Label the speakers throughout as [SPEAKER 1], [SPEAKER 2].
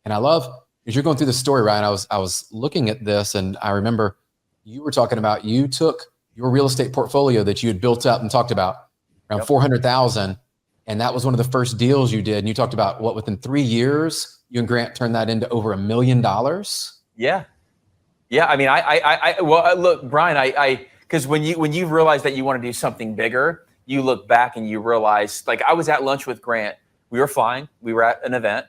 [SPEAKER 1] And I love, as you're going through the story, Ryan, I was looking at this, and I remember you were talking about, you took your real estate portfolio that you had built up and talked about around 400,000. And that was one of the first deals you did. And you talked about what, within 3 years, you and Grant turned that into over $1 million.
[SPEAKER 2] Yeah. Yeah. I mean, well, look, Brian, because when you realize that you want to do something bigger, you look back and you realize, like, I was at lunch with Grant. We were flying. We were at an event.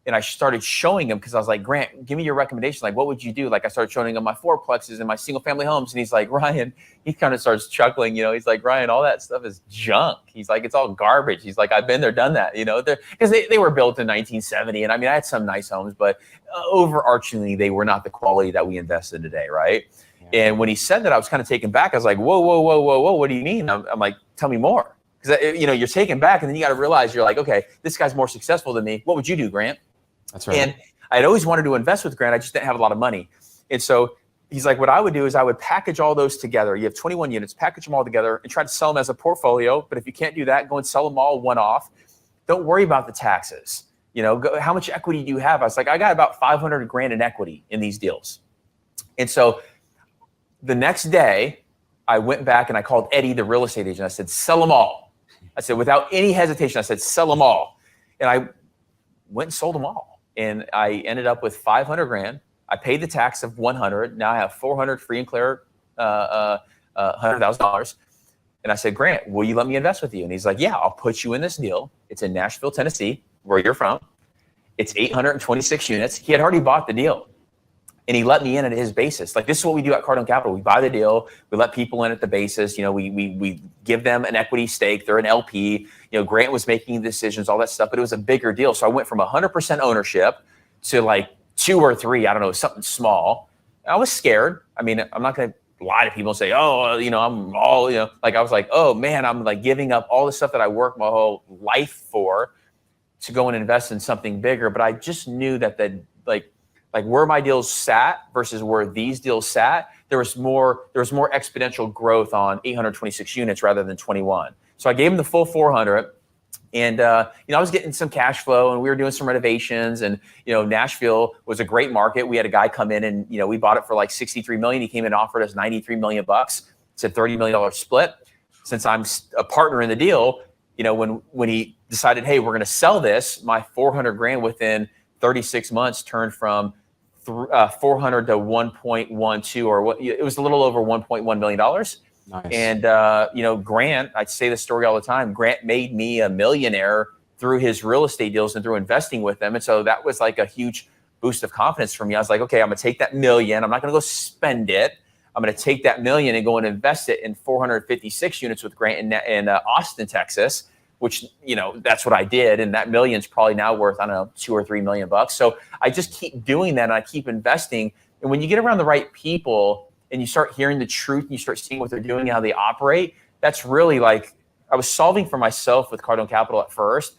[SPEAKER 2] And I started showing him, because I was like, Grant, give me your recommendation. Like, what would you do? Like, I started showing him my fourplexes and my single family homes. And he's like, Ryan, he kind of starts chuckling, he's like, Ryan, all that stuff is junk. He's like, it's all garbage. He's like, I've been there, done that, because they were built in 1970. And I mean, I had some nice homes, but overarchingly, they were not the quality that we invest in today. Right. Yeah. And when he said that, I was kind of taken back. I was like, whoa, what do you mean? I'm like, tell me more. Because, you're taken back, and then you got to realize, you're like, okay, this guy's more successful than me. What would you do, Grant?
[SPEAKER 1] That's right.
[SPEAKER 2] And I'd always wanted to invest with Grant. I just didn't have a lot of money. And so he's like, what I would do is I would package all those together. You have 21 units, package them all together and try to sell them as a portfolio. But if you can't do that, go and sell them all one off. Don't worry about the taxes. How much equity do you have? I was like, I got about 500 grand in equity in these deals. And so the next day I went back and I called Eddie, the real estate agent. I said, sell them all. I said, without any hesitation, I said, sell them all. And I went and sold them all. And I ended up with 500 grand. I paid the tax of 100. Now I have 400 free and clear, $100,000. And I said, Grant, will you let me invest with you? And he's like, yeah, I'll put you in this deal. It's in Nashville, Tennessee, where you're from. It's 826 units. He had already bought the deal. And he let me in at his basis. Like, this is what we do at Cardone Capital. We buy the deal. We let people in at the basis. We give them an equity stake. They're an LP. Grant was making decisions, all that stuff, but it was a bigger deal. So I went from 100% ownership to like 2 or 3, I don't know, something small. I was scared. I mean, I'm not going to lie to people and say, oh, I'm all, like, I was like, oh man, I'm like giving up all the stuff that I worked my whole life for to go and invest in something bigger. But I just knew that like where my deals sat versus where these deals sat, there was more exponential growth on 826 units rather than 21. So I gave him the full 400, and I was getting some cash flow, and we were doing some renovations, and Nashville was a great market. We had a guy come in, and we bought it for like $63 million. He came in and offered us $93 million. It's a $30 million split. Since I'm a partner in the deal, when he decided, hey, we're going to sell this, my 400 grand within 36 months turned from 400 to 1.12, or what? It was a little over $1.1 million.
[SPEAKER 1] Nice.
[SPEAKER 2] And Grant, I say this story all the time. Grant made me a millionaire through his real estate deals and through investing with them. And so that was like a huge boost of confidence for me. I was like, okay, I'm gonna take that $1 million. I'm not gonna go spend it. I'm gonna take that $1 million and go and invest it in 456 units with Grant in Austin, Texas. Which, that's what I did. And that $1 million's probably now worth, I don't know, $2 or $3 million. So I just keep doing that, and I keep investing. And when you get around the right people and you start hearing the truth and you start seeing what they're doing and how they operate, that's really like, I was solving for myself with Cardone Capital at first,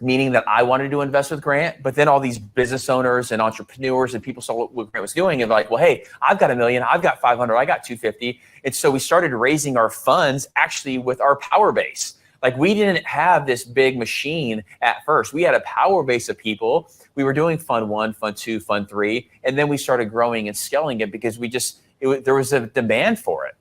[SPEAKER 2] meaning that I wanted to invest with Grant, but then all these business owners and entrepreneurs and people saw what Grant was doing and like, well, hey, I've got $1 million, I've got 500, I got 250. And so we started raising our funds actually with our power base. Like, we didn't have this big machine at first. We had a power base of people. We were doing fund 1, fund 2, fund 3, and then we started growing and scaling it because there was a demand for it.